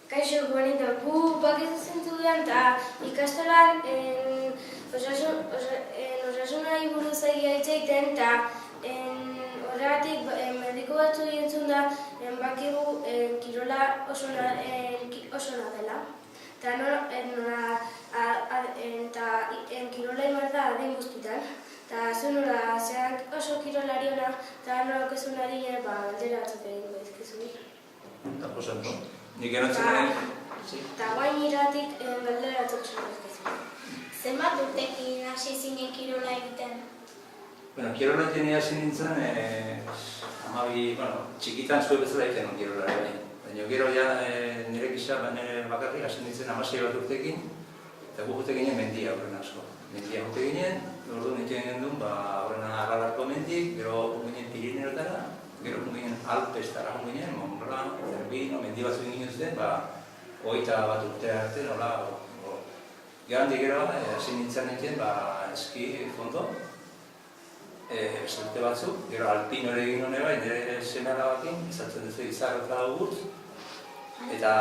Kaixo, bonita, gu bakizu zentzudean eta ikastolan osasunari buruz egia hitz egiten eta horregatik mediku batzu dientzun da bakigu kirola oso ona dela. Eta kirola imar da adin guztitan. Eta zu nola, zeak oso kirolari ona eta nola okezunari galdera batzuk egingo dizkizu. Eta posatu. Nik erantzun egin? Eta guain iratik galdera batzuk zuzkizu. Zenbat urtekin hasi zinen kirola egiten? Bueno, kirola egiten hasi nintzen, txikitan zuen bezala egiten kirola ere. Baina gero nire gisa bakarrik hasi nintzen 16 bat urtekin, eta gu jute ginen mendia horren asko. Mendia jute ginen, orduan egiten gendun, horren Aralarko mendik, gero ginen Pirineotara, gero ginen Alpestara ginen, Mont Blanc, Zerbino, mendi batzu ginen zuten, 21 urte arte, nola. Gehandik gero, hasi nintzen eski fondo, urte batzuk, gero alpino ere egin hone bai, nire senara bakin, izatzen duzu izarrota duguz, eta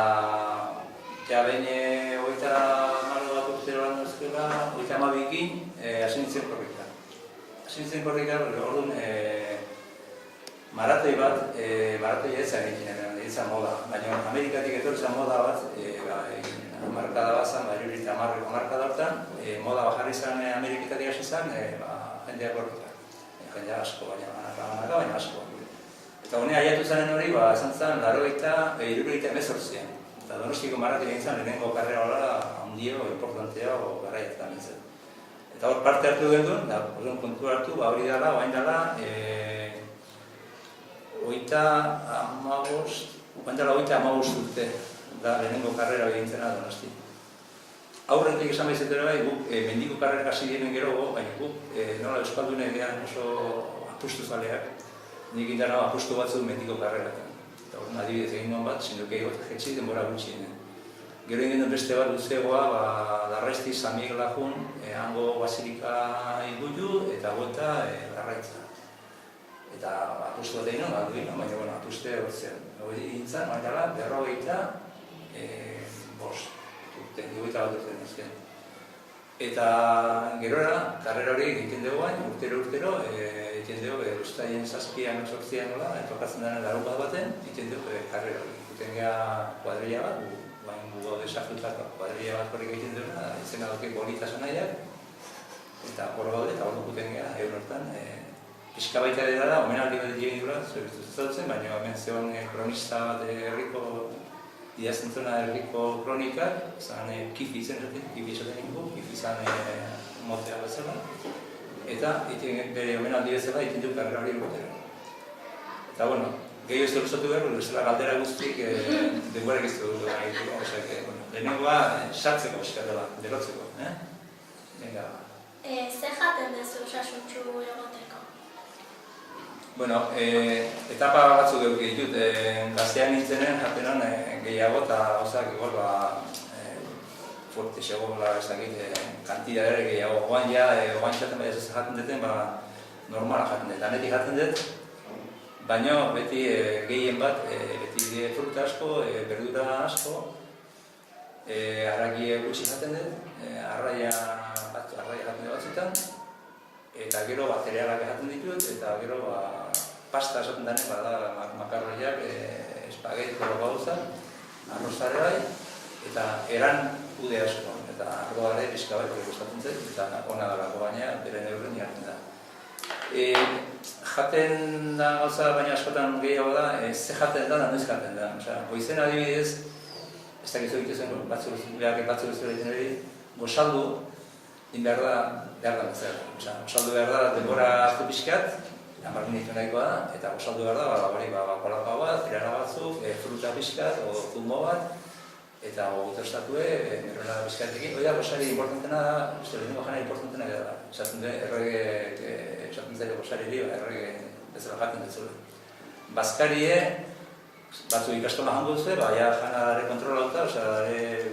behin 30 bat urtero lan duzkela, 32ekin, hasi nintzen korrika. Hasi nintzen korrika, orduan, maratoi bat, maratoi ez egin moda, baina Amerikatik etortzen moda bat, markada bat zan, irurita marreko markada hortan, moda bajarri zan Ameriketatik hasi zan, jendeak gorrika. Jendea asko, baina asko. Eta hone aiatu zanen hori, esan zan, 1918an. Eta Donostiko maratoi egin zan, lehenengo karrera hola, handio, importantea, garraietan nintzen. Eta hor parte hartu gendun, da kontu hartu, hori dela, oain dela, 35 urte. Da lehenengo karrera egin zena Donosti. Aurretik esan behizetera bai, guk mendiko karrera hasi dienen gero, baina guk nola euskaldunek gehan oso apustu zaleak. Nik indara apustu batzuk mendiko karreraten. Eta horren adibidez egin duen bat, zinduke jetxi denbora gutxienen. Gero egin duen beste bat luzegoa, Larraizti, San Miguel Lajun, hango Basilika Iguilu eta gota Larraitza. Eta apustu bat egin duen, baina apuste hortzen. Hori gintzen, baina 45 urte azken. Eta gerora, karrera hori egiten dugu bain, urtero, egiten dugu ustaien 7an, 8an nola, etokatzen dena larupat baten, egiten dugu karrera hori. Egiten geha kuadrilla bat, bain gugo desafutako kuadrilla bat horrek egiten dugu, izena doke bolitasun nahiak, eta hor gaude, eta hor dukuten geha, egun hortan, pixka baita dela da, omenaldi bat egin dura, zuetuzutzen, baina hemen zegoen kronista bat herriko, idaztentzuna herriko kronikak, zan Kifi zen zaten, Kifi esaten ningu, Kifi zan motea bat zela, eta bere omenaldi bezala egiten du karrera hori urtero. Eta bueno, gehi ez dut behar, bezala galdera guztik denborak ez dut egiteko, lehenengoa sartzeko eskatela, derotzeko, Venga. Zer jaten dezu osasuntxu egoteko? Bueno, etapa batzuk eduki ditut, gaztean nintzenen jatenan gehiago eta gauzak igual fuerte xego, ez dakit, kantida ere gehiago. Oain jaten baina ez jaten duten, normala jaten dut. Danetik jaten dut, baina beti gehien bat, beti fruta asko, berdura asko, arraki gutxi jaten dut, arraia jaten dut batzutan, eta gero baterialak jaten ditut, eta gero pasta esaten denen, makarroiak, espageto gauza, arrozare bai, eta eran ude asko, eta ardoare pixka bai gustatzen zen, eta ona dalako baina bere neurren jartzen da. Jaten da gauza baina askotan gehiago da, ze jaten da, noiz jaten da. Goizen adibidez, ez dakizu egiten batzuk bezala egiten hori, gosaldu, behar da bezala. Gosaldu behar da denbora hartu pixkat, 10 minutu nahikoa da, eta gosaldu behar da, kolapa bat, tirana batzuk, fruta pixkat, o zumo bat, eta gogutostatue, merrela pixkatekin. Hoi da, gosari importantena da, lehenengo jana importantena da. Esaten zailo gosari hori, errege bezala jaten dut. Bazkarie, batzuk ikastola jango duzu, jana dare kontrolauta,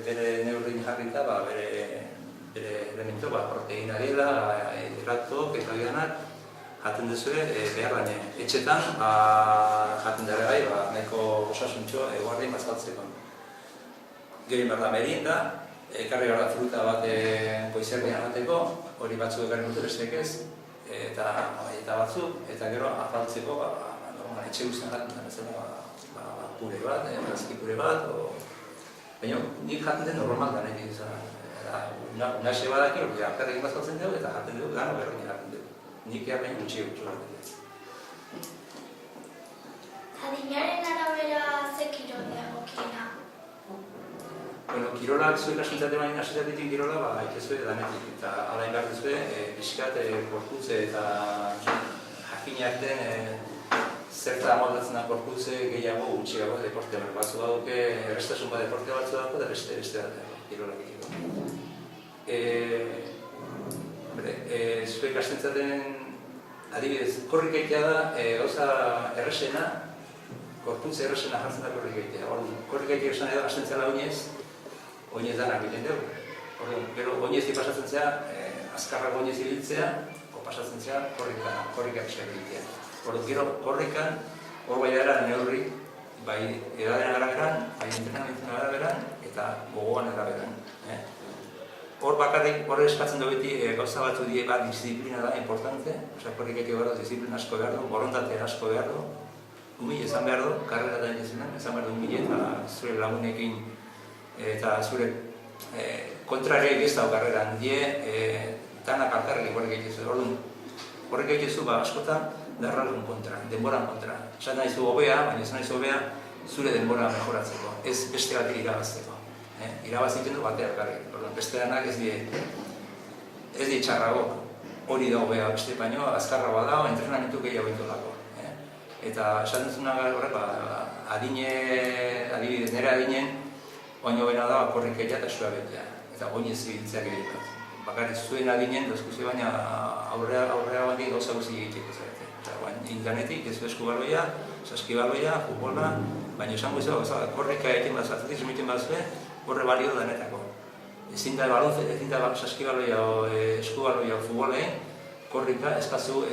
bere neurrin jarrita, bere elementu, proteina dela, hidratok eta ganak, jaten duzue behar baina. Etxetan jaten dara gai, nahiko osasuntxo eguarri mazkaltzeko. Gero behar da merienda, ekarri behar da fruta bat goizerdian bateko, hori batzuk ekarri dute besteek ez, eta batzuk, eta gero afaltzeko etxe guztien jaten da bezala pure bat, barazki pure bat, baina nik jaten den normal da nahi izan. Unaxe badaki, akarrekin bazkaltzen dugu eta jaten dugu, gano berroin jaten dugu. Nik ea baina gutxi jaten dugu. Adinaren arabera ze kirolea egokiena? Bueno, kirolak zuek asuntzate baina asitzatetik kirola, ikezu danetik. Eta alain behar duzue, pixkat korputze eta jakinak den zerta amoldatzen da korputze gehiago gutxiago deporte batzu dauke, errestasun bat deporte batzu dauke, eta beste bat kirolak egiteko. Zuek astentzaten adibidez, korrikaitea da, gauza erresena, korputze erresena jartzen da korrikaitea. Korrikaitea esan edo astentzela oinez, oinez danak biten dugu. Gero oinez pasatzen zea, azkarrak oinez ibiltzea, pasatzen zea korrikak egitea. Gero korrikan, hor bai dara neurri, bai edaren araberan, bai entrenamentzen araberan, eta gogoan araberan. Hor bakarrik, hor eskatzen du beti gauza batzu die bat disiplina da, importante. Korrikak behar du, disiplina asko behar du, borondatea asko behar du. Humil esan behar du, karrera da esan behar du humil eta zure lagunekin eta zure kontrareik ez dago karreran die, danak alkarrik horrek egitezu. Horrek egitezu askotan darralun kontra, denboran kontra. Esan nahi zu hobea, baina esan nahi zu hobea zure denbora mejoratzeko, ez beste batek irabazteko. Irabazten du bateak karrik. Beste danak ez di txarrago, hori da hobea beste, baino azkarra bada, entrenamentu gehiago ditolako. Eta esan duzuna horrek, adibidez, nire adinen, oino bena da korrikeia eta sua betea, eta oinez ibiltzea gehiago. Bakarrik zuen adinen, dozkuzio baina aurrera bandi gauza guzti egiteko zarete. Internetik, ez eskubaloia, saskibaloia, futbola, baina esan guzti korrika egiten bat zartetik, zemiten bat zuen, horre balio denetako. Ezin da balonze, ezin da saskibaloia o eskubaloia o futbolein, korrika eskazu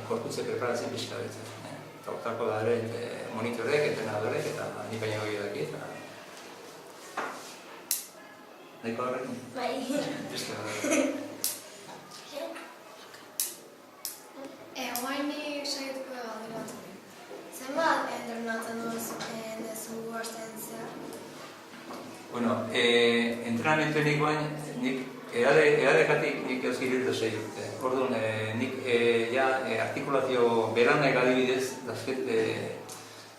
korputze preparatzen pixka betzen. Eta hortako da ere monitorek, entrenadorek eta nik baina goi edaki. Nahiko horrekin? Bai. Beste Guainik saietuko da galderatzen. Zenbat entrenatzen duzu astentzea? Bueno, entrenamentu nik bain, edadekatik nik euskiri dut 6 urte. Orduan, nik artikulazio beranek adibidez,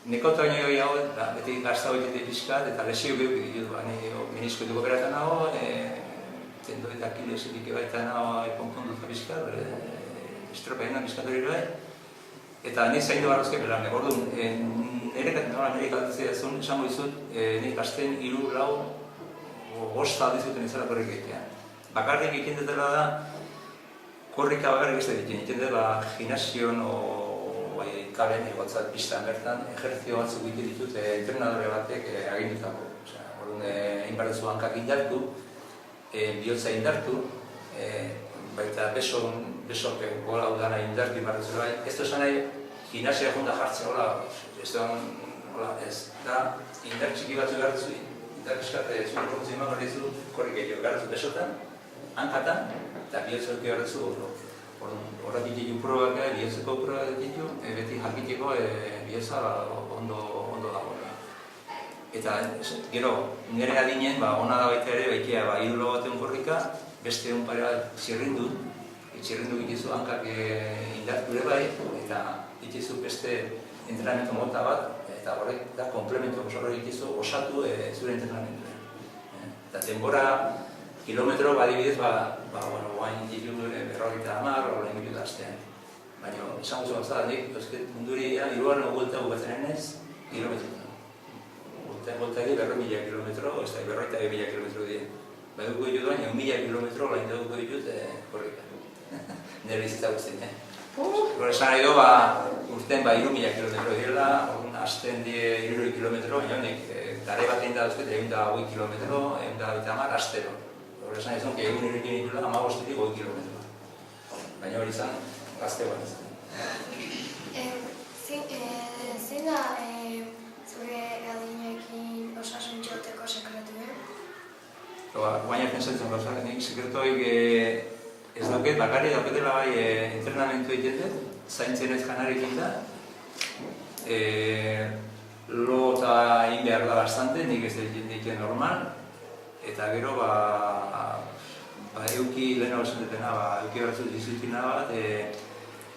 nekauta baino gehiago, beti gazta horiek pixkat eta lesio gehiago ditut. Meniskoituko beratan nago, tendo eta kilosetik ebaitan nago konpondut pixkat, estropeena pixkat hori bai. Eta nik zaindu barrozke beranek. Orduan, nire kaltatzea zuen, esango dizut, nik asten 3-4 aldizuten izala korrik egitea. Bakarrik egiten dutela da, korrika bakarrik ez da egiten. Egiten dela gimnasion o karen egotzat pistan bertan, ejerzio batzuk egiten ditut entrenadore batek agindutako. Orduan, egin behar duzu hankak indartu, bihotza indartu, baita besok gola udana indartu behar duzu bai. Ez da esan nahi, gimnasia jonda jartzen, ez da indar txiki batzu behar duzu, indar piskat zuen korputzu iman behar duzu korrik egiteko behar duzu besotan, hankatan, eta bihotzeko behar duzu horret ditu probak, bihotzeko probak ditu, beti jakiteko bihotza ondo dagoela. Eta gero, nire adinen, ona da baita ere, baitea idolo batean korrika, beste egun pare bat txirrindu gitizu hankak indartu ere bai, eta gitizu beste entrenamentu mota bat, eta horrek da komplementu horrek gitizu osatu zure entrenamentu. Eta denbora kilometro badibidez, guain ditu 50, horrein bitu da astean. Baina, esan guzu gauza, munduri iruaren guelta bukatzen enez, kilometro. Guelta egin 100.000 kilometro, ez da 100.000 kilometro dien. Baduko ditut baina 1.000 kilometro lain dugu ditut korrika. Nire bizitza guztien. Gure esan nahi du, urten 3.000 kilometro direla, hasten die 3 kilometro, baina honek gare bat egin da duzket, 108 kilometro, 150 astero. Gure esan nahi zuen, egun irekin ditula 15 kilometro. Baina hori izan, gazte bat izan. Zein da zure adinekin osasun txoteko sekretuen? Guaina pentsatzen gauzak, nik sekretuak ez dauket, bakarri dauketela bai entrenamentu egiten dut, zaintzen ez janarekin da. Lo eta egin behar da bastante, nik ez egiten normal. Eta gero, euki lehenago esan dutena, euki berrezu diziplina bat,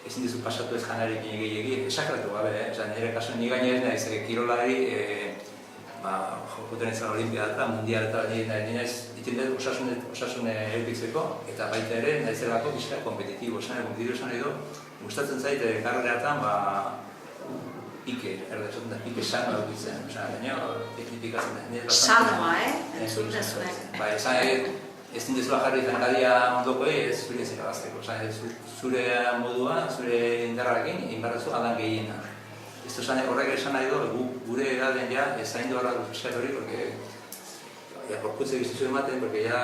ezin dizu pasatu ez janarekin egin, esakratu gabe, nire kasu nik gainera naiz kirolari, jokuten ezan olimpiada eta mundial eta nire ditzen dut osasun erbitzeko, eta baita ere naizelako bizka kompetitibo, esan edo, gustatzen zait karrereatan, pike, pike sanoa dukitzen, baina teknifikatzen da. Sanoa, entzultezunek. Ez dindezula jarri zankadia ondokoei, ez zure ez irabazteko. Zure modua, zure indarrakin, inbarrazu adan gehiena. Ez horrek esan nahi du, gure edaden ja, ez zain duarra duzuzak hori, porque porkutze bizitzu ematen, porque ja,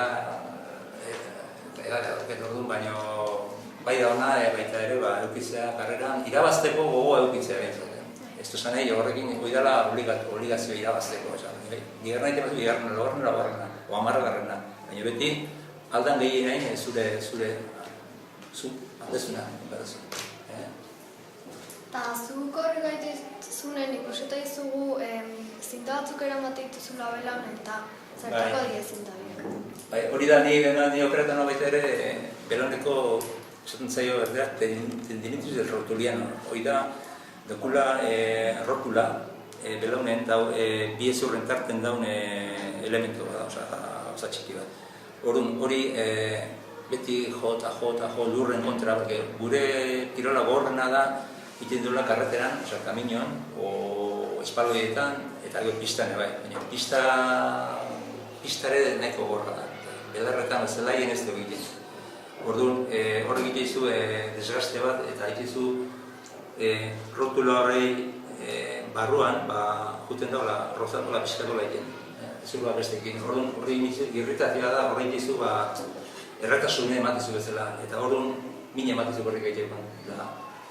edaket orduan, baina bai da hona, baita ere, eukitzea karreran, irabazteko gogoa eukitzea behintzaten. Ez duzan nahi, horrekin oidala obligazioa irabazteko. Bigarren nahi tematu, bigarren, laugarren, o amarragarrena. Baina beti, aldan gehi nahi, zure aldezuna, berazu. Eta zuk horri gaitezunen ikuseta izugu zinta batzuk eramatea dituzula belaunen eta zertako dira zinta biak. Hori da, ni operatan baita ere, belauneko esaten zaio berdeak, tendinitis del rotuliano. Hori da, dokula rotula, belaunen, bi ezurren tarten daun elementu bat, oza txiki bat. Hori beti jo lurren kontra, gure kirola gogorrena da, iten duela karreteran, kaminoan, o espaloietan, eta gero pistan bai. Baina pistare nahiko gorra da. Belarretan, zelaien ez dugu egiten. Orduan, horrek egiten izu desgaste bat, eta egiten izu rotula horrei barruan, juten daula, rozakola piskakola egiten. Zurua bestekin. Orduan, hori irritazioa da, horrek egiten izu erratasune ematizu bezala. Eta orduan, mine ematizu horrek egiten.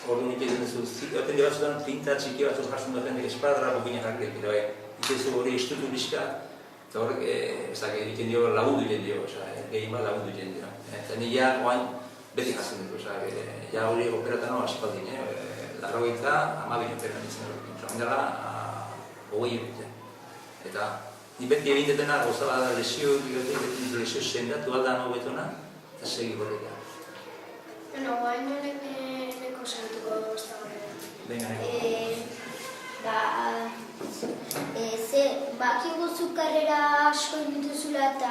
Orduan egiten duzu, oten dira batzutan pinta txiki batzuk jartzen duten espadra bukina jarri egiten. Egiten zu hori istutu bizka, eta horrek egiten dio lagundu egiten dio, gehien bat lagundu egiten dio. Eta nila oain beti jartzen dut, ja hori operatan aspaldin, larrogeita 12 operan izan dut. Oin dela, 20 urte. Eta ni beti egin detena gozala da lesio sendatu aldan hobetona, eta segi horreka. Guain neko sartuko gozta Venga, bakigu zu karrera asko dituzula eta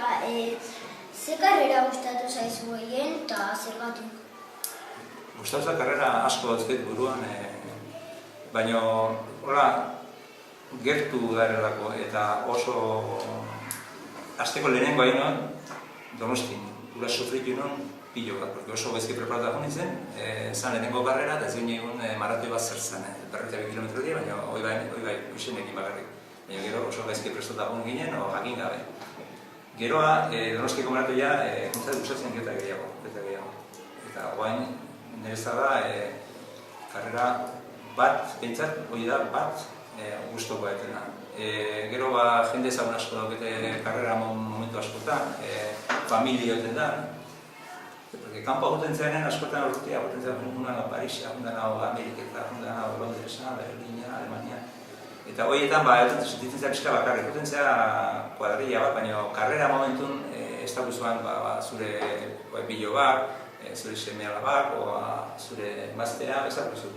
ze karrera gustatu zaizu gehien eta zergatik? Gustatu karrera asko dauzket buruan, baina hola gertu garelako eta oso azteko lehenengo hain Donostin, gura sofritu non pilo bat, porque oso gaizki preparatu nintzen, zan lehenengo karrera eta ez duen egun maratoi bat zertzen, 42 kilometro dira, baina hoi bai, uixenekin bakarrik. Baina gero oso gaizki prestatu ginen, o jakin gabe. Geroa, Donostiako maratoia, kontzat gustatzen geta gehiago. Eta guain, nerezala, karrera bat, pentsat, hori da, bat, guztoko etena. Gero jende ezagun asko daukete karrera momentu askotan, familia eten da. Kanpo aguten zearen askotan urrutia, aguten zearen undan Parisa, undan Ameriketa, undan Londresa, Berlina, Alemania. Eta horietan, sentitzen zera pixka bakarrik, aguten zera kuadrilla bat, baina karrera momentun ez da guzuan zure bilo bat, zure semeala bat, zure emaztea, ez da guzu.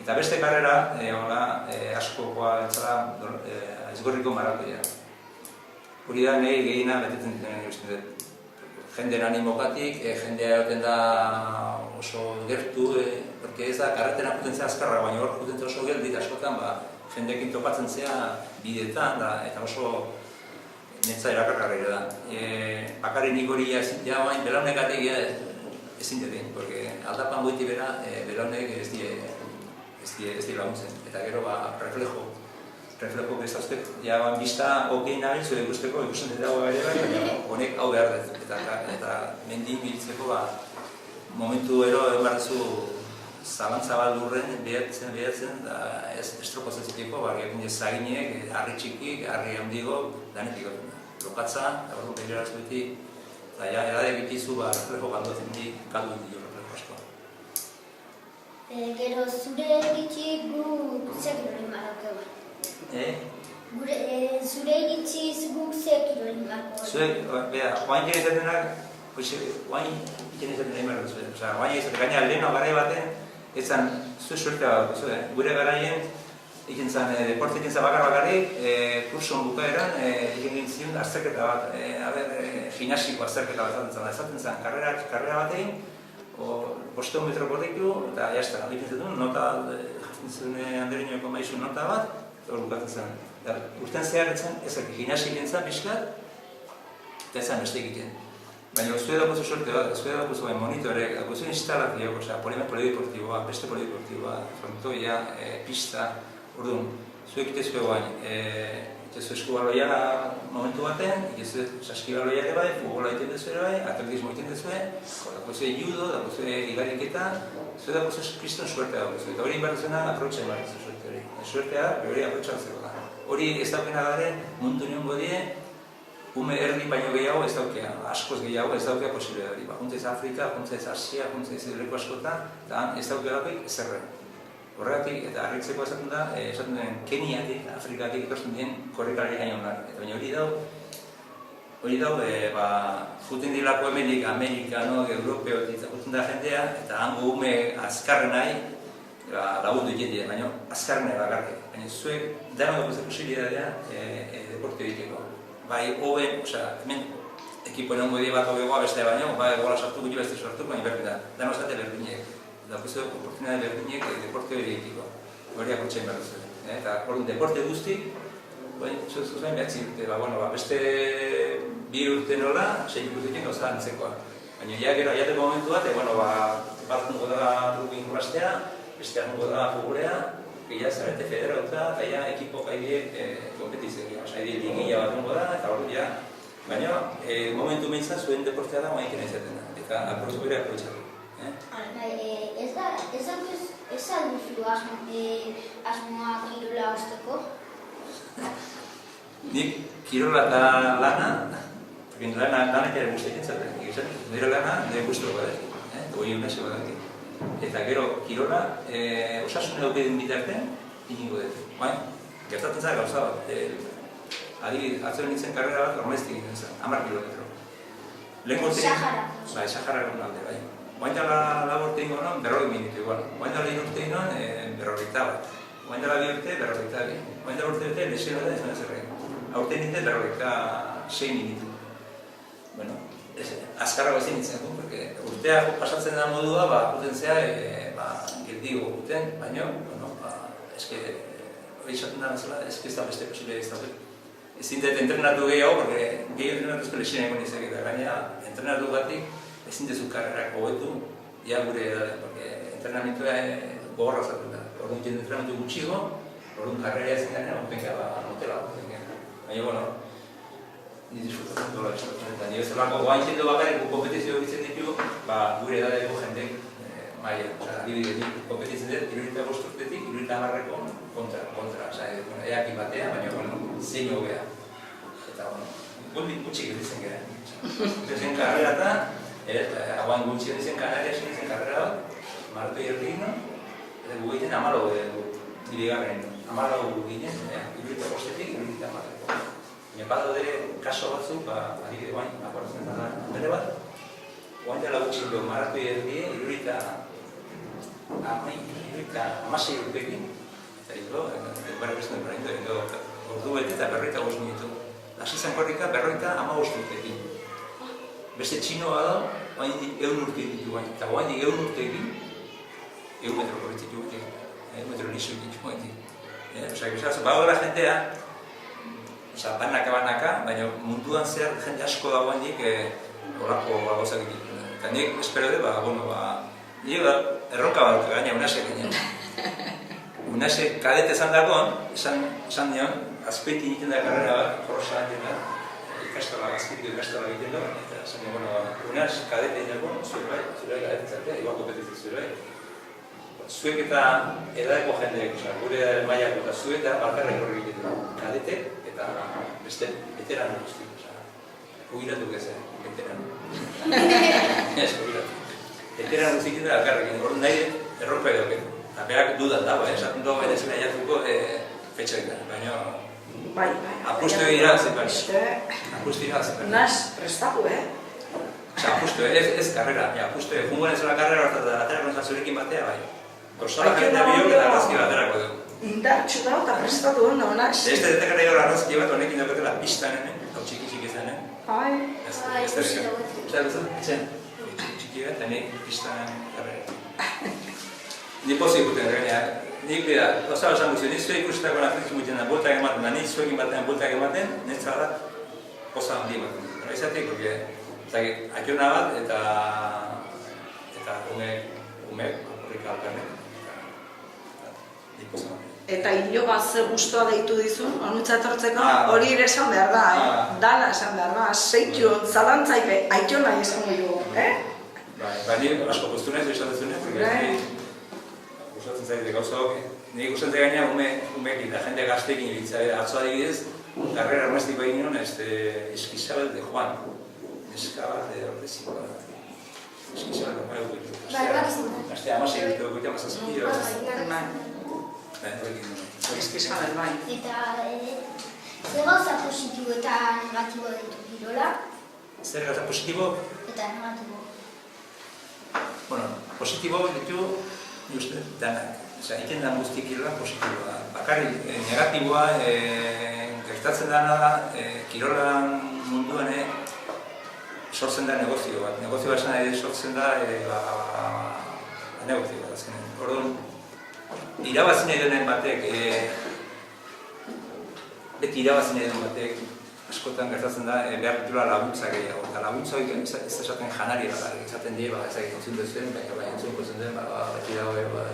Eta beste karrera, askokoa entzala Aizgorriko maratoia. Hori da nahi gehiena betetzen dituen jenden animokatik, jendea egoten da oso gertu, porque ez da karretera jutentzea azkarra, baina hor jutentzea oso geldit askotan, jendeekin topatzen zea bideetan, eta oso netza erakargarri da. Bakarri nik hori ezintea bain, belaunekatik ezintetin, porque aldapan goiti bera, belaunek ez di laguntzen, eta gero reflejo bezaztek, bizta okein nahi zure ikusteko, ikusten dut dago ere bai, baina honek hau behar dut. Eta mendi biltzeko momentu ero emarrezu zalantza bat lurren behatzen, ez estropozatzeko, zaginek, harri txikik, harri handigo, danetik goten da. lokatza, eta orduan begira zuetik, eta edade bitizu, reflejo galduatzen galdu ditu reflejo asko. Gero zure iritzi guk ze kirolin badaukagu? Zure iritziz guk ze kirolin badaukagu? Zuek, oain egiten denak, oain egiten denak imarra zuen. Oain egiten denak, gaina leheno garai baten, ezan zuen suertea bat, gure garaien, ikintzan, deporte ikintzan bakarrik, kurson bukaeran, egin zion azterketa bat, gimnasiko azterketa bat ezaten zen, karrera batein, 500 metro korriku, eta jazta, egiten duen, nota, jartzen zuen Andereñoko maizu nota bat, eta hor bukatzen zen. Urten zehar etzen, ezak gimnasik entzan pixkat, eta ezan beste egiten. Baina zuen dagozu sorte bat, zuen dagozu monitorek, dagozu instalazio, polideportiboa, beste polideportiboa, frontoia, pista, orduan, zuek itezu egoain, itezu eskubaloia momentu baten, itezu saskibaloia ere bai, futbola egiten dezu ere bai, atletismo egiten dezu, dagozu judo, dagozu igariketa, zuek dagozu kriston suertea dagozu, eta hori inbarruzena aprotxen barrizu suerte hori. Suertea, hori aprotxatzeko da. Hori ez daukena garen, mundu niongo die, ume erdi baino gehiago ez daukea, askoz gehiago ez daukea posible hori. Juntzaiz Afrika, juntzaiz Asia, juntzaiz leku askotan, eta ez daukea daukik ezerre. Horregatik, eta harritzeko esaten da, esaten den Keniatik, Afrikatik etortzen dien korrikalari hain honak. Eta baina hori dau, juten dilako hemenik, Amerika, Europeotik, juten da jendea, eta hango ume azkarren nahi, lagundu egiten dira, baina azkarren nahi bakarrik. Baina zuek, dara dago ez posibilitatea deporte egiteko. Bai, hoben, hemen ekipo egongo die bat hobegoa beste baino, bai, gola sartu gutxi beste sortu, baina berdina. Dano esate berdinek. Eta kuzo, oportunidade berdinek deporte hori egiteko. Hori akotxein behar duzu. Eta hori deporte guztik, zuzain behatzi urte, beste 2 urte nola, 6 urtekin gauza antzekoa. Baina ja gero aiateko momentu bat, bat nungo da trukin jolaztea, beste nungo da futbolea, gila zarete federauta, eta ekipo gaibiek kompetizioa. Haide ligila bat nungo da, eta hori ja. Baina momentu behintzat zuen deportea da maiken izaten da. Eta aprotxo bere aprotxatu. Ez alduzu asmoa kirola osteko? Nik kirola eta lana, lanak ere guzti egin nire lana nire guztu badaki, goi unese badaki. Eta gero kirola, osasun eukeden bitarten, inigo dut. Gertatzen zara gauza bat, atzeren nintzen karrera bat, ormaiztik egiten zen, 10 kilometro. Saharako alde, bai. Oaindala laborte ingo non, 40 minutu igual. Oaindala 2 urte ingoan, 40 bat. Oaindala 2 urte, 42. Oaindala urte urte, lesio da ez zerrein. Aurten nintzen 46 minutu. Bueno, azkarrago ezin nintzen du, porque urtea pasatzen da modua, urten zea, geldigo urten, baina, eske, hori esaten da bezala, eske ez da beste posible ez da. Ezin dut entrenatu gehiago, porque gehiago entrenatuzko lesioa egon izak eta gaina, entrenatu batik, ezin dezu karrerak hobetu, ja gure edade, porque entrenamentua gogorra zaten da. Orduan jende entrenamentu gutxigo, orduan karrera ezin garen, onpenka motela. Baina, ni disfrutatzen dola esatzen. Eta nire zelako goain jendo bakarrik kompetizio egitzen ditu, gure edadeko jendek maia. Adibidez, kompetitzen dut, 75 urtetik, 70 kontra. Eakin batea, baina, zein hobea. Eta, gutxik editzen gara. Zen karrera eta, hauan gutxi editzen Kanarias editzen karrera bat, Marto Ierrino, eta gu egiten 14 bigarren, 14 ginen, 75-etik, 70. Baina bat dode kaso batzuk, adibide guain, akordatzen da bere bat, guain dela gutxi Marto Ierrie, 16 urtekin, eta hizo, denbara besten berrein ordu bete eta 45 minutu. Hasi zen korrika 45 urtekin. Beste txinoa da, guain 100 urtekin ditu guain. Eta guain 100 urtekin, 100 metro korritzen du guain. 100 metro liso ditu guain. Bagoela jendea, banaka, baina munduan zehar jende asko da guain dik horako gauzak ditu. Eta nik espero dut, erronka bat gaina unasek ginen. Unasek kadete esan dagoen, esan nion, azpeiti egiten da karrera bat, jorrosa egiten da, azpeitiko ikastola egiten da, eta esan nion, unas kadete egiten dagoen, zure kadete zatea, igual kompetitzen zure. Zuek eta edadeko jendeek, gure mailako eta zuek eta balkarra ekorri egiten da, kadete eta beste veterano guzti. jubilatu gezen, veteran. Ez, jubilatu. Veteran guztikin da, alkarrekin, hori nahi erronka edoken. Berak dudan dago, esaten dugu berezena jatuko fetxoetan, baina apustu egira zepan. Apustu egira zepan. Naz, prestatu, Apustu, ez karrera, apustu, jungoen ez la karrera horretan aterako zurekin batea, bai. Gozala jendea biok eta arrazki bat aterako dugu. Indartxu da, eta prestatu ondo, naz. Ez da detekara gero arrazki bat honekin daukatela pistan hemen, hau txiki zen, Ai. Ez txiki bat, eta nik pistan karrera. Ni pozik guten gainea. Nik bida, osa esan guzti, nik zuek ikusitako atletismo egiten da, boltak ematen da, nik zuekin batean boltak ematen, netzara da, poza handi ematen. Izatik, aiona bat eta umek aporrika alkarnek. Nik poza handi. Eta hilo bat ze guztua deitu dizun, honutza etortzeko, hori ere esan behar da, dana esan behar da, zeitu, zalantzaipe, aiona esan dugu, Ni asko postu nahiz esan duzune, gustatzen zaite gauza hori. Nik gustatzen gainea umeekin da jende gazteekin ibiltzea. Atzo adibidez, karrera armestiko egin nion Eskizabel de Juan. Eskabal de Ordezikoa. Eskizabel de Juan. Gazte amasei ditu goita mazazpio. Eskizabel, bai. Eta zer gauza positibo eta negatibo ditu kirola? Zer gauza positibo? Eta negatibo. Bueno, positibo ditu ni uste danak. Egiten da guztik kirola positiboa. Bakarrik, negatiboa gertatzen dena da kirolan munduan sortzen da negozio bat. Negozio bat esan sortzen da negozio bat azkenean. Orduan, irabazi nahi denen batek, beti irabazi nahi denen batek, askotan gertatzen da behar ditula laguntza gehiago. Eta laguntza hori ez esaten janari bat, esaten die, ez egin entzun duzuen, baina entzun gozen den, beti dago,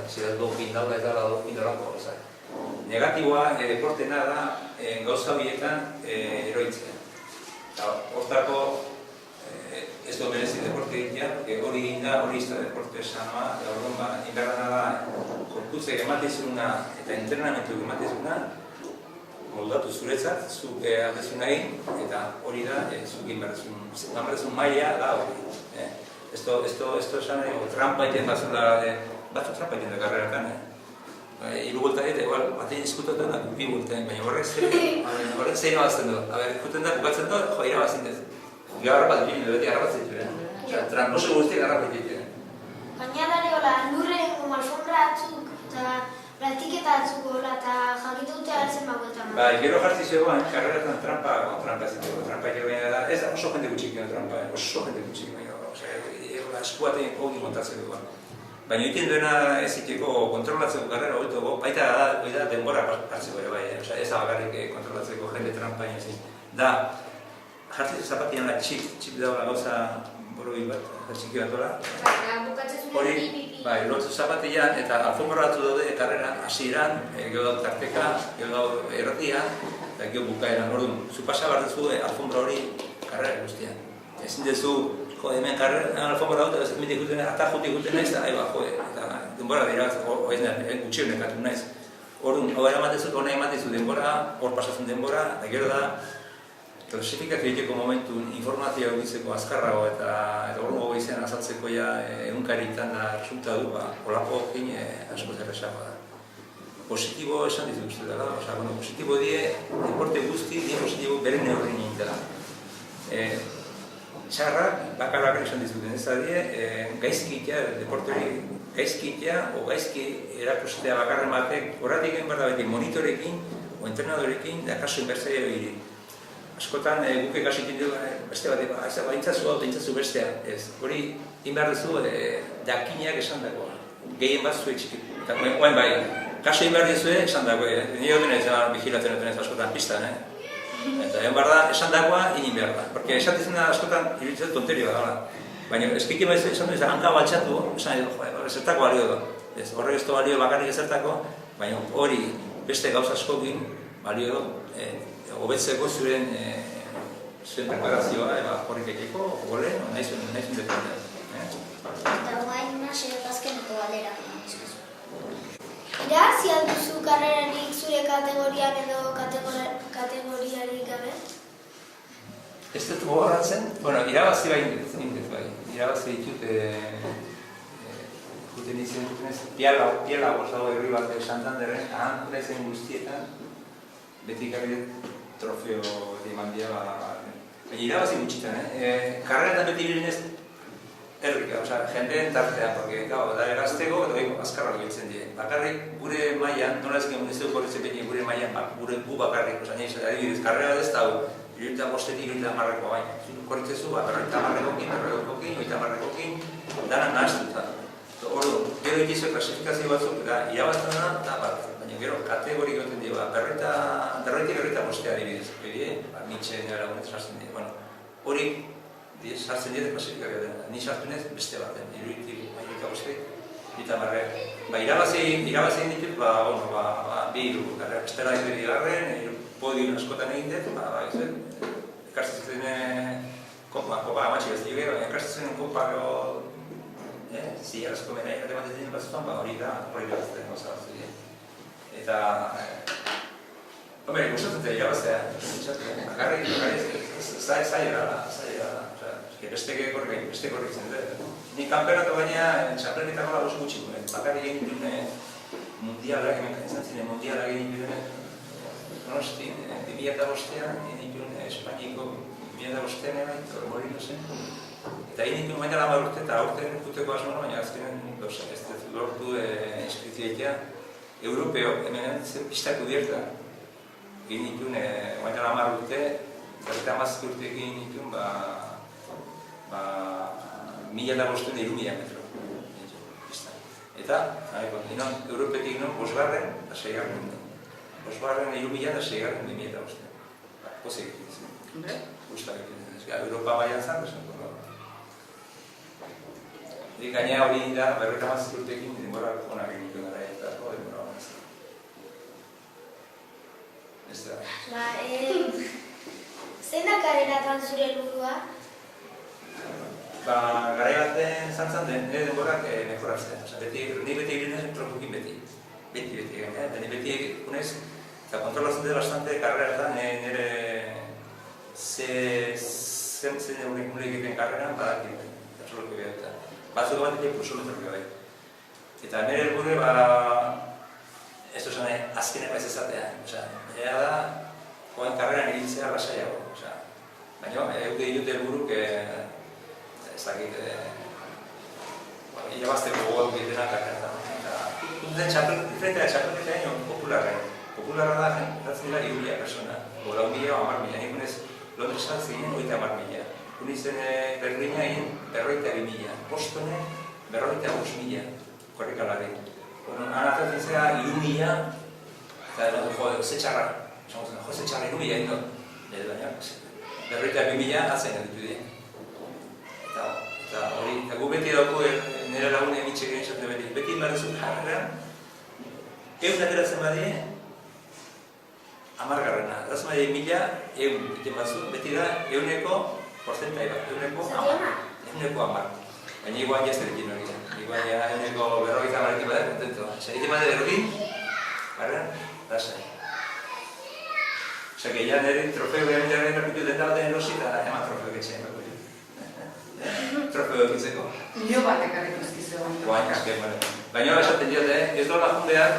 zidat dopin dauda eta dopin dorako. Negatiboa, deportena da gauza horietan eroitzea. Hortako ez du merezi deporte egitea, hori egin da, hori izta deporte sanoa, eta orduan, inberrana da, korputzek ematezuna eta entrenamentuk ematezuna, moldatu zuretzat, zuk aldezu nahi, eta hori da, zuk inberrezun maila da hori. Esto esan, trampa egiten batzu trampa egiten da karrerakan. Hiru bulta egite, batean izkutatu da, bi bultaen, baina horrek zein abazten du. Ikuten da, bukatzen du, jo, irabazten dut. Gero harrapat ditu, beti harrapatzen ditu. Tramposo guztiak harrapat ditu. Baina dara hola, lurren, alfombra atzuk, eta praktiketa atzuk hola, eta jakitu dute hartzen bagoetan. Gero jartzi zegoen, karreratan trampa zitugu. Trampa egin da, ez oso jende gutxik gero trampa, oso jende gutxik gero. Eskuaten hori montatzeko duan. Baina egiten duena ez iteko kontrolatzeko karrera horretako, baita da denbora hartzeko ere bai, ez da bakarrik kontrolatzeko jende trampa egin ezin. Da, jartzi zapatian da txip dagoela gauza borobil bat, txiki bat dola. Hori, lotzu zapatian eta alfombra batzu daude karrera hasieran, gero dago tarteka, gero dago erratia, eta gero bukaeran. Orduan, zu pasa behar duzu alfombra hori karrera guztian. Ezin dezu, hemen alfombra dut, ez mitik guten, ata jutik guten naiz, eta denbora dira, gutxio nekatu naiz. Orduan, hau eramatezut, hona ematezu denbora, hor pasatzen denbora, eta gero da, klasifikak egiteko momentu informazioa egitzeko azkarrago eta horrengo izan azaltzeko egunkaritan da resultatu, holako egin asko zerrexagoa da. Positibo esan ditu uste dela, positibo die, deporte guzti, die positibo bere neurri nintela. Txarrak, bakar esan dizuten ez da die, gaizki itea, deporte hori gaizki itea, o gaizki erakustea bakarren batek, horretik egin behar da beti monitorekin, o entrenadorekin, da kaso inbertzaile behiri. Askotan guk ekasikin dugu, beste bat, intzazu hau, intzazu bestea, ez. Hori, inbehar duzu, dakineak esan dagoa, gehien bat zuen txiki. Eta oen bai, kaso inbehar duzue esan dagoa, nire hori ez bigilatzen duten ez askotan pistan, Eta egon behar da, esan dagoa, inin behar da. Porque esatzen da askotan, iruditzen tonterio da, baina eskiki bat esan du, hanka baltxatu, esan edo, zertako balio da. Horrek ez balio bakarrik ezertako, baina hori beste gauza askokin balio hobetzeko zuen preparazioa, horrik egiteko, golen, nahi zuen dependea. Eta guain nase azkeneko galdera. Irazi alduzu karrerarik zure kategorian edo kategoriarik gabe? Ez dut gogoratzen, irabazi bai, irabazi ditut, juten izan dutenez, piala gozau herri bat Santanderren, ahantu zen guztietan, beti ikarri trofeo eman dira, baina irabazi gutxitan, karreretan beti girenez herrika, jendeen tartea, porque, da egazteko, eta azkarrak biltzen dira. Bakarrik gure mailan, nola ezken ez dugu horretzen beti gure mailan, gu bakarrik, adibidez, karrera ez dago, iruita bostetik, iruita marreko baina. Korritzezu, berroita marrekokin, oita marrekokin, dana nahaztuta. Ordu, gero ikizu klasifikazio batzuk, eta irabazten da, eta bat. Baina gero, kategorik goten dira, berroita bostea adibidez. Mitxe nire lagunetan sartzen dira. Hori, sartzen dira klasifikazioa dena. Ni sartu nez, beste baten, iruita bostetik. Eta marreak. Irabazi ditut, bi iru, estela iberi garren, podium askotan egin dut, ekartzen kopa amatxe bezala gero, ekartzen koparo ziarazko bera ematen dien batzutan, hori da, hori behazten gauza batzu. Eta, gustatzen da irabaztea, bakarrik, zaila da, beste korritzen dut. Ni kanperatu baina, txapelketako lagoz gutxi duen, bakarrik egin duen mundialak, izan ziren mundialak egin duen, Donostin, 2005an, egin duen Espainiko 2005an egin hori zen. Eta egin duen baina lamar urte eta aurten juteko asmoa, baina azkenen ez dut lortu inskritzioetia europeo, hemen zen pista kubierta. Egin duen baina lamar urte, eta mazk urte egin duen, 1.500 metro. Eta, Europetik bosgarren eta seigarren. Bosgarren 1.000 eta seigarren 2.500. Pozik egiten. Gustak egiten. Europa baian zan, gaina hori da, berreta mazk urtekin, denbora honak egiten gara eta denbora honak zan. Ez da. Zein da kareratan zure helburua? Garai baten zantzan nire denborak mejoratzea. Ni beti egin tropukin beti. Beti gaina. Ni beti egunez, eta kontrolatzen dut bastante karreratan nire zen unik egiten karreran badakit. Batzuk bat egin pulsometrok bai. Eta nire helburu ez duzan azkeneko ez ezatea. Ega da, joan karreran egitzea lasaiago. Baina, euke ditut helburuk ez dakit, irabazteko gogoak egitena karretan. Diferentea txapelketa egin popularra. Popularra da, eratzen dira 1.000 persona. Lau 1.000 o 10.000. Egunez, Londresan zinen 30.000. Unizen Berlina egin 42.000. Bostone 45.000. Korrikalari. Anatzen zera 1.000, eta ze txarra. Ze txarra 1.000 egin dut. Baina, 42.000 atzen ditu dira. Eta hori, gu beti dauko nire lagune mitxek egin zaten beti. Beti inbarezu jarreran, egun ateratzen badie, 10garrena. Eratzen badie 1.000, egun egiten batzu, beti da eguneko porzentai bat, eguneko 10. Baina iguan jazterekin hori da. Iguan eguneko 50 bat kontentu. Egiten badie berrokin, jarreran, lasai. Osea, que ya nire trofeo behar minaren errepitu den dagoen erosi eta eman trofeo getxean. Trofeo egitzeko. Nio bat ekarrik uzkizu. Baina esaten diote, ez dola junbeak,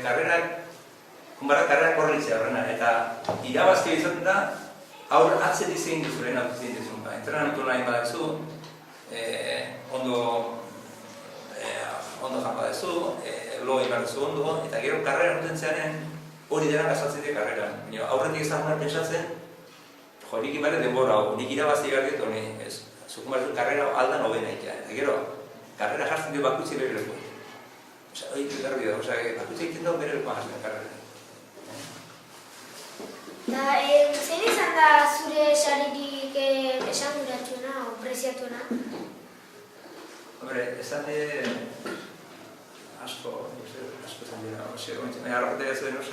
karrerak korritzea horrena. Eta irabazki izaten da, aur atzet izin duzuen hau izin duzun. Entrenamentu nahi badakzu, ondo jan badakzu, lo egin badakzu ondo, eta gero karrera utentzearen hori dena gazatzen dira karreran. Aurretik ez dagoen pentsatzen, nik inbare denbora hau, nik irabazti garriet honi ez. Zukun bat karrera aldan hobena ikia. Eta gero, karrera jartzen dio bakutzi bere leku. Osa, hori garbi da, bakutzi egiten dago bere leku jartzen karrera. Zein izan da zure saririk esanguratxuna o preziatuena? Hombre, esan asko esan dira. Arrapatea zuen oso,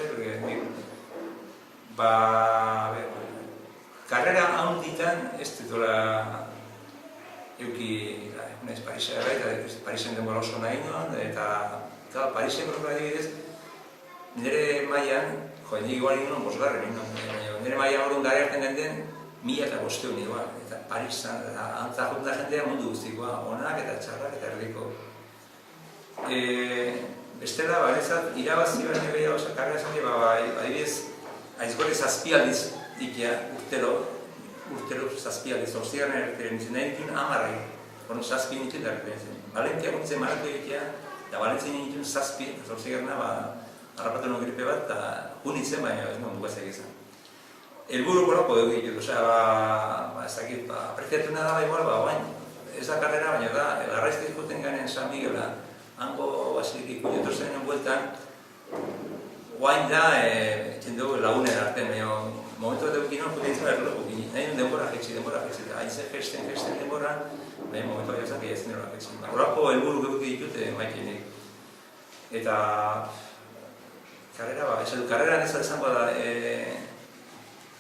karrera handitan ez ditola euki Parisa gara, eta Parisen denbora oso nahi nuen, eta Parisen gorra adibidez, nire mailan, nik igual egin nuen bosgarren, nire mailan orduan gara hartzen den 1500 igual, eta Parisan, antza joan da jendea mundu guztikoa, onak eta txarrak eta erdiko. Bestela, baretzat, irabazi baino gehiago, karrera esan adibidez, aizgore zazpialdiz ikia urtero zazpialdiz, orzigarren erreteren nintzen, nahi ditun amarrai, hori zazpi nintzen da erreteren zen. Valentia guntzen maratu egitea, eta Valentzia nintzen zazpi, eta orzigarrena, harrapatu non gripe bat, eta hunitzen, baina ez nuen bukazak izan. Elburu gorako dugu ditut, ez dakit, apreciatuna da igual, baina ez da karrera, baina da, garraizte dikuten ganen San Miguela, hango basilik ikutu zenen bueltan, guain da, etxen dugu lagunen artean, baina momentu bat edukin hori ditzen erlogu gini, nahi duen denbora jetxi, haintzen gesten denbora, baina momentu bat ezak egin denbora jetxi. Horako helburu gebuki ditute maitenik. Eta karrera, karreran ez da izango da,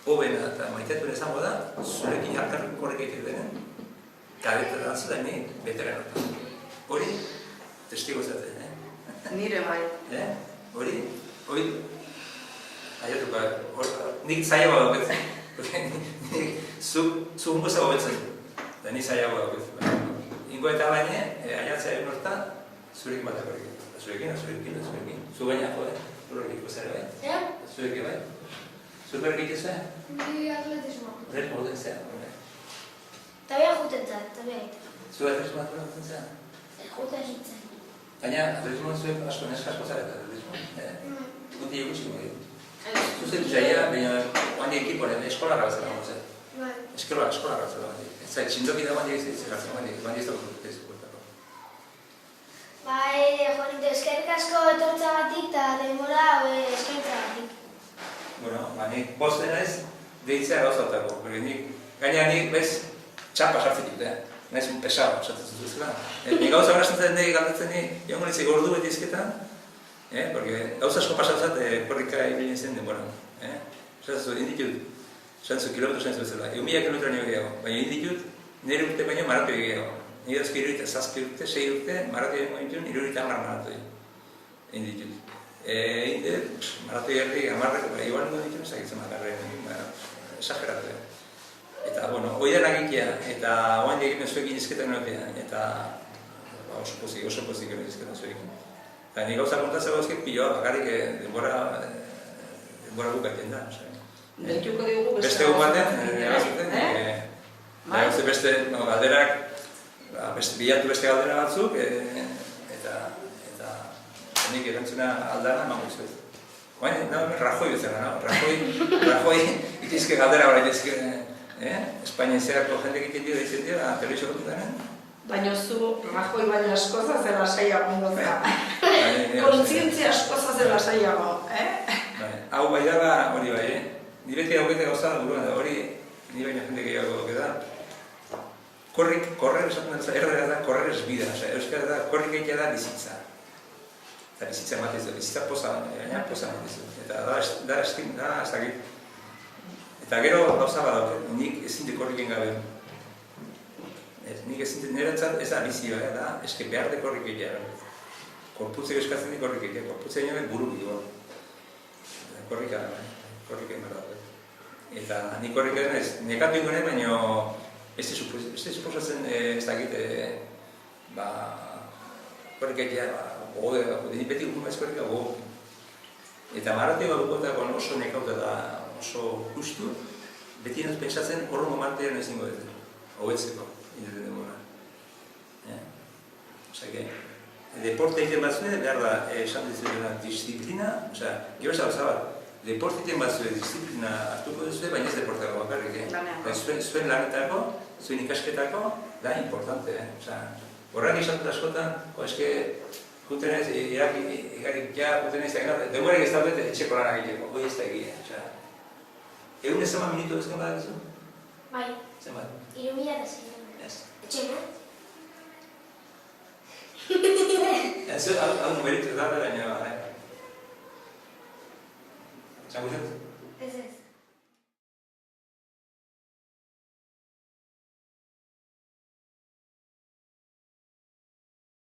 hobena eta maiteatuen izango da, zurekin harkarrik korrek egiten denen, kadeta da zela ni beteran hortan. Hori, testigo zaten, Nire bai. Hori, aiatuko, nik zaiago dauketzen. Zu hungo zago betzen, eta nik zaiago dauketzen. Ingo eta baina, aiatzea egun hortan, zurekin bat akorrik. Zurekin. Zu baina, zurekin ikusare bai. Zurekin bai. Zurekin egitezea? Ni atletismo. Atletismo duten zea. Eta behar juten zan, eta behar. Zu atletismo duten zea? Juten zitzen. Baina, atletismo zuek asko neska asko zara eta atletismo. Guti egutsi goi. Zuzen jaia, baina guandi ekiporen, eskola garatzen dago zen. Eskola garatzen dago. Ez zait, txindoki da guandi egitzen guandi ez dago zurtez. Bai, Juanito, eskerrik asko etortzagatik eta denbora eskaintzagatik. Bueno, nik posten ez, deitzea gauzatako. Gaina nik, bez, txapa sartzen dut, nahiz un pesado, sartzen zuzela. Nik gauza horazten zen degi galdetzen nik, jongo nintzik ordu beti izketan, porque gauza asko pasatzat korrika ibilin zen denboran. Sartzen inditut, sartzen kilometro sartzen zuzela. Egun 1000 kilometro nio gehiago, baina inditut, nire urte baino maratu gehiago. Nire dazki 7 urte, 6 urte, maratu gehiago inditun, 70 maratu inditut. Maratu herri, amarreko, igual no ditu ezagitzen makarren, esageratu. Eta, bueno, hoi dena egitea, eta oain egiten zuekin izketan notea, eta oso pozik izketan zuekin. Eta nik gauza kontatzeko ezkik piloa, bakarrik denbora bukaiten da. Deituko digugu beste egun batean, beste galderak, bilatu beste galdera batzuk, eta nik erantzuna aldana emango izuet. Baina, Rajoi bezala, Rajoi itizke galdera hori itizke, Espainia izerako jende egiten dio, ditzen dio, telebizio dutaren. Baina zu, Rajoi baina askoza zela saiago ondotea. Kontzientzia askoza zela saiago, Hau bai dala hori bai, ni beti haukete gauza da buruan da, hori ni baina jende gehiago duketa. Korrer esaten da, errera da, korrer ez bida, euskara da, korrik egitea da bizitza. Eta bizitza ematezu, bizitza poza ematezu. Eta da ez dakit. Eta gero gauza badauke, nik ezin dekorriken gabe. Nik ezin niretzat ez da bizioa, da eske behar dekorrik egitea. Korputzek eskatzen dik korrik egitea, korputzek egin buru bidua. Korrika egin behar dauke. Eta nik korrik egin ez, nekatu ingo nahi, baina ez suposatzen ez dakit, korrik egitea, gode, nik beti gukun ez korrika gogo. Eta maratioa bukotako oso nekauta da oso justu, beti ez pentsatzen horrengo martean ezingo dut, hobetzeko, indeten denbora. Osea, deporte egiten batzuen, behar da, esan dizuela, disiplina, gero zabat, deporte egiten batzuen disiplina hartuko duzue, baina ez deportako bakarrik. Zuen lanetako, zuen ikasketako, da importante. Horrak izan askotan, eske, juten ez, igarik ja, juten ez, denbora ez daudet etxeko lanak egiteko, hoi ez da egia. Egun ez zema minutu ezken badak ez du? Bai. Zen bat? 3000 da zen. Etxeko? Ez, hau numeritu da, baina, txango zut?